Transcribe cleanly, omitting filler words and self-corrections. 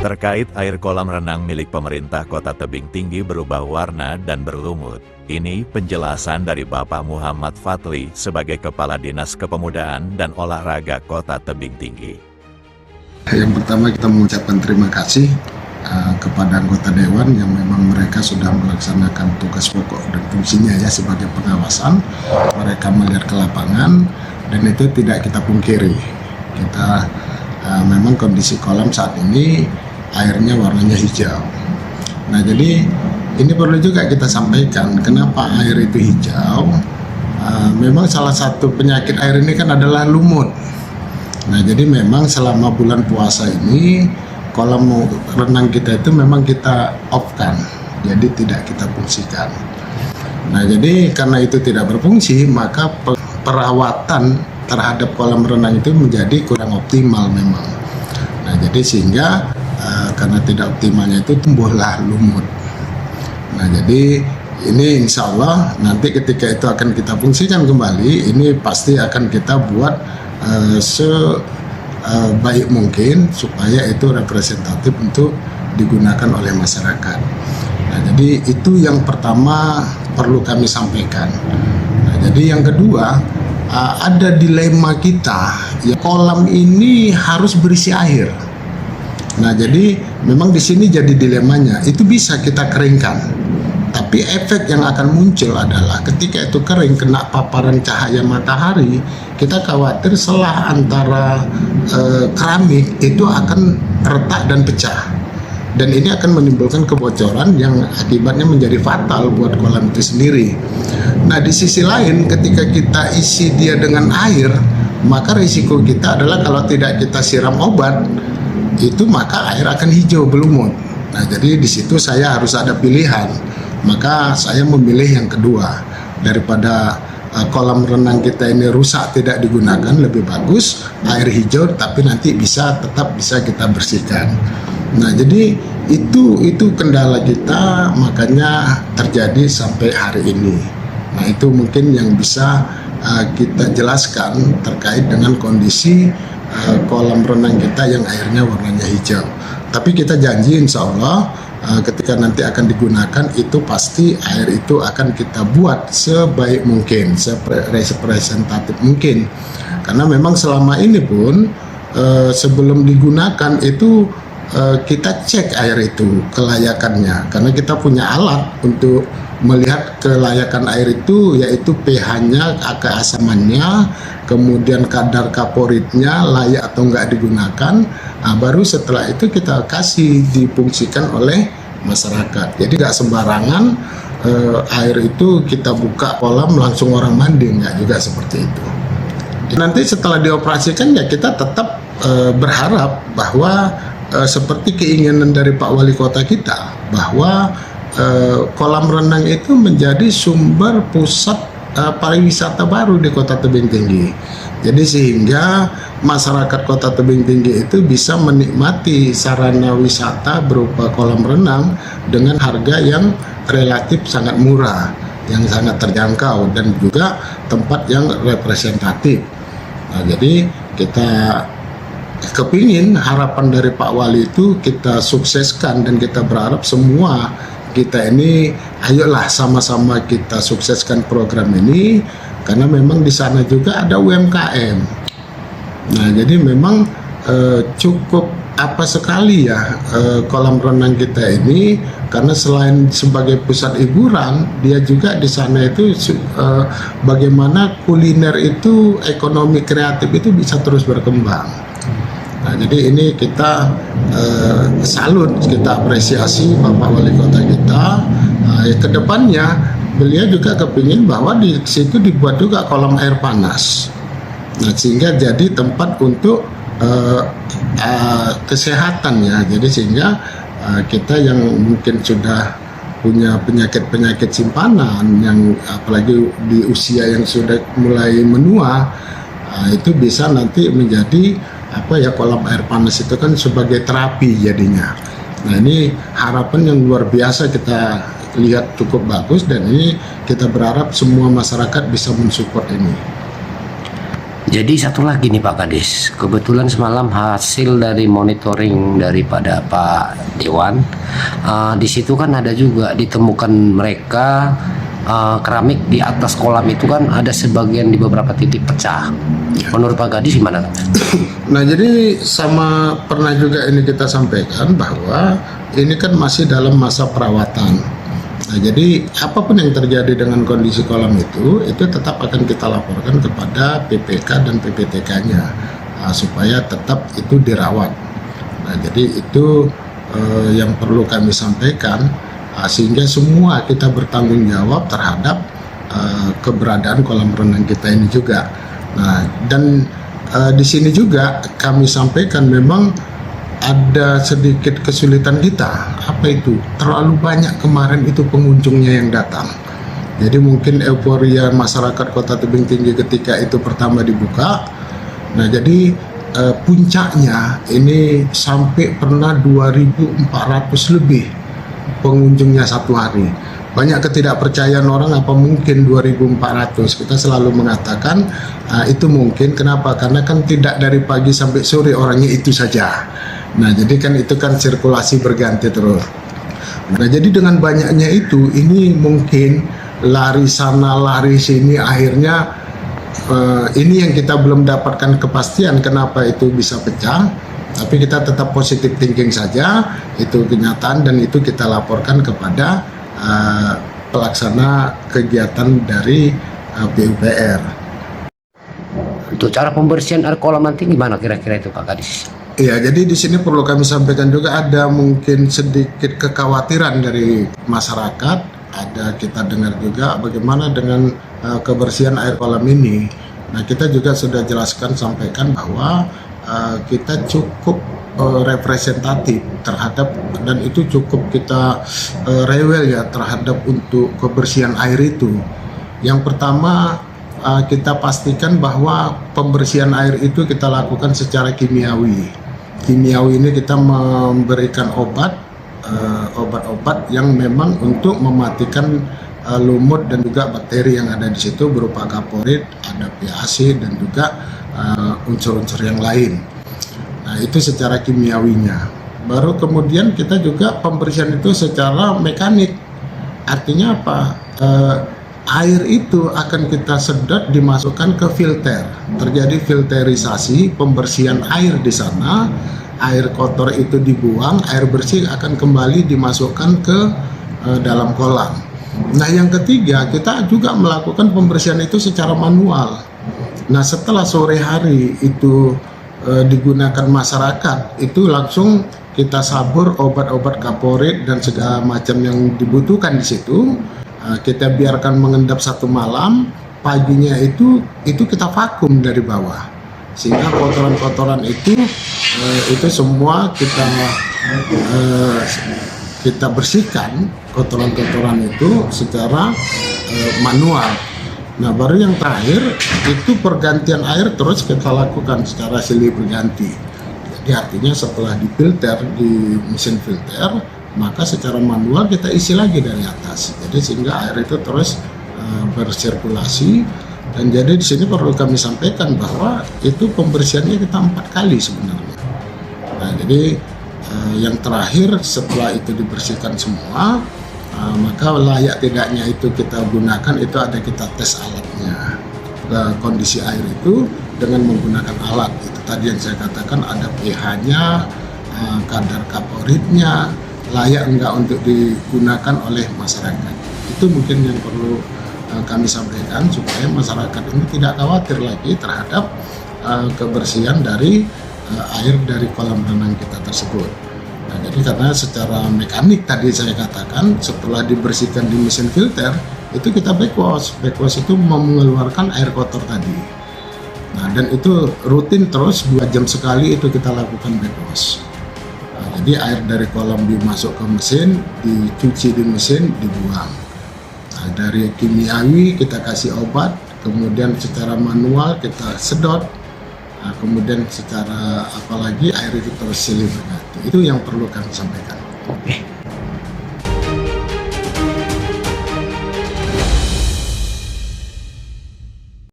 Terkait air kolam renang milik pemerintah Kota Tebing Tinggi berubah warna dan berlumut, ini penjelasan dari Bapak Muhammad Fadli sebagai Kepala Dinas Kepemudaan dan Olahraga Kota Tebing Tinggi. Yang pertama kita mengucapkan terima kasih kepada anggota Dewan yang memang mereka sudah melaksanakan tugas pokok dan fungsinya ya sebagai pengawasan. Mereka melihat ke lapangan dan itu tidak kita pungkiri. Kita memang kondisi kolam saat ini airnya warnanya hijau. Nah jadi ini perlu juga kita sampaikan kenapa air itu hijau. Memang salah satu penyakit air ini kan adalah lumut. Nah jadi memang selama bulan puasa ini kolam renang kita itu memang kita off-kan, jadi tidak kita fungsikan. Nah jadi karena itu tidak berfungsi, maka perawatan terhadap kolam renang itu menjadi kurang optimal memang. Nah jadi sehingga karena tidak optimalnya itu tumbuhlah lumut. Nah jadi ini insya Allah nanti ketika itu akan kita fungsikan kembali, ini pasti akan kita buat sebaik mungkin supaya itu representatif untuk digunakan oleh masyarakat. Nah jadi itu yang pertama perlu kami sampaikan. Nah jadi yang kedua, ada dilema kita, ya kolam ini harus berisi air. Nah jadi memang di sini jadi dilemanya, itu bisa kita keringkan, tapi efek yang akan muncul adalah ketika itu kering kena paparan cahaya matahari, kita khawatir selah antara keramik itu akan retak dan pecah, dan ini akan menimbulkan kebocoran yang akibatnya menjadi fatal buat kolam itu sendiri. Nah di sisi lain ketika kita isi dia dengan air, maka risiko kita adalah kalau tidak kita siram obat itu maka air akan hijau berlumut. Nah jadi di situ saya harus ada pilihan, maka saya memilih yang kedua. Daripada kolam renang kita ini rusak tidak digunakan, lebih bagus air hijau tapi nanti tetap bisa kita bersihkan. Nah jadi itu kendala kita, makanya terjadi sampai hari ini. Nah itu mungkin yang bisa kita jelaskan terkait dengan kondisi kolam renang kita yang airnya warnanya hijau. Tapi kita janji insya Allah ketika nanti akan digunakan itu pasti air itu akan kita buat sebaik mungkin, serepresentatif mungkin. Karena memang selama ini pun sebelum digunakan itu kita cek air itu kelayakannya, karena kita punya alat untuk melihat kelayakan air itu, yaitu pH-nya, keasamannya, kemudian kadar kaporitnya layak atau enggak digunakan. Nah, baru setelah itu kita kasih difungsikan oleh masyarakat. Jadi nggak sembarangan air itu kita buka kolam langsung orang mandi, nggak juga seperti itu. Nanti setelah dioperasikan ya kita tetap berharap bahwa seperti keinginan dari Pak Wali Kota kita, bahwa kolam renang itu menjadi sumber pusat pariwisata baru di Kota Tebing Tinggi. Jadi sehingga masyarakat Kota Tebing Tinggi itu bisa menikmati sarana wisata berupa kolam renang dengan harga yang relatif sangat murah, yang sangat terjangkau, dan juga tempat yang representatif. Nah, jadi kita kepingin harapan dari Pak Wali itu kita sukseskan, dan kita berharap semua kita ini ayolah sama-sama kita sukseskan program ini, karena memang di sana juga ada UMKM. Nah jadi memang cukup apa sekali ya kolam renang kita ini, karena selain sebagai pusat hiburan, dia juga di sana itu bagaimana kuliner itu, ekonomi kreatif itu bisa terus berkembang. Nah, jadi ini kita salut, kita apresiasi Bapak Wali Kota kita. Kedepannya beliau juga kepingin bahwa di situ dibuat juga kolam air panas. Nah, sehingga jadi tempat untuk kesehatan ya. Jadi sehingga kita yang mungkin sudah punya penyakit simpanan, yang apalagi di usia yang sudah mulai menua, itu bisa nanti menjadi kolam air panas itu kan sebagai terapi jadinya. Nah ini harapan yang luar biasa kita lihat cukup bagus, dan ini kita berharap semua masyarakat bisa mensupport ini. Jadi satu lagi nih Pak Kadis, kebetulan semalam hasil dari monitoring daripada Pak Dewan, di situ kan ada juga ditemukan mereka keramik di atas kolam itu kan ada sebagian di beberapa titik pecah. Menurut Pak Kadis gimana? Nah, jadi sama pernah juga ini kita sampaikan bahwa ini kan masih dalam masa perawatan. Nah, jadi apapun yang terjadi dengan kondisi kolam itu tetap akan kita laporkan kepada PPK dan PPTK-nya supaya tetap itu dirawat. Nah, jadi itu yang perlu kami sampaikan sehingga semua kita bertanggung jawab terhadap keberadaan kolam renang kita ini juga. Nah, dan di sini juga kami sampaikan memang ada sedikit kesulitan kita. Apa itu? Terlalu banyak kemarin itu pengunjungnya yang datang. Jadi mungkin euforia masyarakat Kota Tebing Tinggi ketika itu pertama dibuka. Nah, jadi puncaknya ini sampai pernah 2.400 lebih pengunjungnya satu hari. Banyak ketidakpercayaan orang apa mungkin 2.400. Kita selalu mengatakan itu mungkin. Kenapa? Karena kan tidak dari pagi sampai sore orangnya itu saja. Nah, jadi kan itu kan sirkulasi berganti terus. Nah, jadi dengan banyaknya itu, ini mungkin lari sana lari sini, akhirnya ini yang kita belum dapatkan kepastian kenapa itu bisa pecah. Tapi kita tetap positive thinking saja, itu kenyataan dan itu kita laporkan kepada pelaksana kegiatan dari PUPR. Untuk cara pembersihan air kolam nanti gimana kira-kira itu Pak Kadis? Iya, jadi di sini perlu kami sampaikan juga ada mungkin sedikit kekhawatiran dari masyarakat. Ada kita dengar juga bagaimana dengan kebersihan air kolam ini. Nah, kita juga sudah jelaskan sampaikan bahwa kita cukup representatif terhadap dan itu cukup kita rewel ya terhadap untuk kebersihan air itu. Yang pertama kita pastikan bahwa pembersihan air itu kita lakukan secara kimiawi. Kimiawi ini kita memberikan obat-obat yang memang untuk mematikan lumut dan juga bakteri yang ada di situ berupa kaporit, ada PAC dan juga unsur-unsur yang lain. Nah, itu secara kimiawinya. Baru kemudian kita juga pembersihan itu secara mekanik. Artinya apa? Air itu akan kita sedot dimasukkan ke filter. Terjadi filterisasi, pembersihan air di sana. Air kotor itu dibuang, air bersih akan kembali dimasukkan ke dalam kolam. Nah, yang ketiga kita juga melakukan pembersihan itu secara manual. Nah, setelah sore hari itu digunakan masyarakat, itu langsung kita sabur obat-obat kaporit dan segala macam yang dibutuhkan di situ. Kita biarkan mengendap satu malam, paginya itu kita vakum dari bawah. Sehingga kotoran-kotoran itu semua kita bersihkan kotoran-kotoran itu secara manual. Nah, baru yang terakhir itu pergantian air terus kita lakukan secara silih berganti. Jadi artinya setelah difilter di mesin filter, maka secara manual kita isi lagi dari atas. Jadi sehingga air itu terus bersirkulasi. Dan jadi di sini perlu kami sampaikan bahwa itu pembersihannya kita 4 kali sebenarnya. Nah, jadi yang terakhir setelah itu dibersihkan semua, maka layak tidaknya itu kita gunakan itu ada kita tes alatnya. Kondisi air itu dengan menggunakan alat itu tadi yang saya katakan ada pH-nya, kadar kaporitnya, layak enggak untuk digunakan oleh masyarakat. Itu mungkin yang perlu kami sampaikan supaya masyarakat ini tidak khawatir lagi terhadap kebersihan dari air dari kolam renang kita tersebut. Nah, jadi karena secara mekanik tadi saya katakan setelah dibersihkan di mesin filter itu kita backwash. Backwash itu mengeluarkan air kotor tadi. Nah, dan itu rutin terus 2 jam sekali itu kita lakukan backwash. Nah, jadi air dari kolam dimasuk ke mesin, dicuci di mesin, dibuang. Nah, dari kimiawi kita kasih obat, kemudian secara manual kita sedot, kemudian secara apalagi air itu terus silih berganti. Itu yang perlu kami sampaikan. Oke.